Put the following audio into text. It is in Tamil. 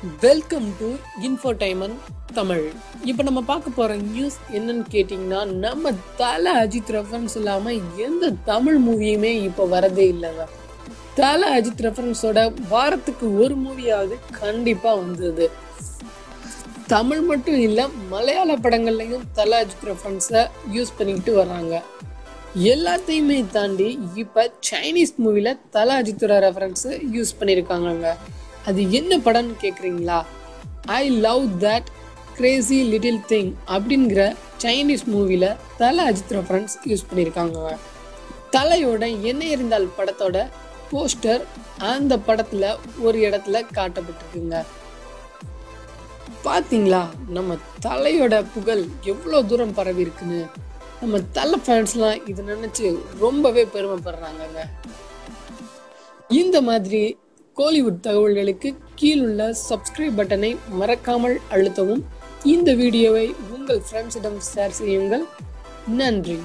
Welcome to infotainment Tamil. இப்போ நம்ம பார்க்க போகிற நியூஸ் என்னன்னு கேட்டிங்கன்னா, நம்ம தல அஜித் ரெஃபரன்ஸ் இல்லாமல் எந்த தமிழ் மூவியுமே இப்போ வரதே இல்லைங்க. தல அஜித் ரெஃபரன்ஸோட வாரத்துக்கு ஒரு மூவியாவது கண்டிப்பாக வந்தது. தமிழ் மட்டும் இல்லை, மலையாள படங்கள்லையும் தல அஜித் ரெஃபரன்ஸை யூஸ் பண்ணிக்கிட்டு வர்றாங்க. எல்லாத்தையுமே தாண்டி இப்போ சைனீஸ் மூவியில் தல அஜித்தோட ரெஃபரன்ஸை யூஸ் பண்ணியிருக்காங்க. அது என்ன படம்னு கேட்குறீங்களா? I love that Crazy little thing அப்படிங்கிற சைனீஸ் மூவியில் தல அஜித் ரெஃபரன்ஸ் யூஸ் பண்ணியிருக்காங்க. தலையோட என்ன இருந்தால் படத்தோட போஸ்டர் அந்த படத்தில் ஒரு இடத்துல காட்டப்பட்டிருக்குங்க. பார்த்தீங்களா நம்ம தலையோட புகழ் எவ்வளோ தூரம் பரவி இருக்குன்னு. நம்ம தலை ஃபேன்ஸ்லாம் இதை நினச்சி ரொம்பவே பெருமைப்படுறாங்கங்க. இந்த மாதிரி கோலிவுட் தகவல்களுக்கு கீழுள்ள சப்ஸ்கிரைப் பட்டனை மறக்காமல் அழுத்தவும். இந்த வீடியோவை உங்கள் ஃப்ரெண்ட்ஸிடம் ஷேர் செய்யுங்கள். நன்றி.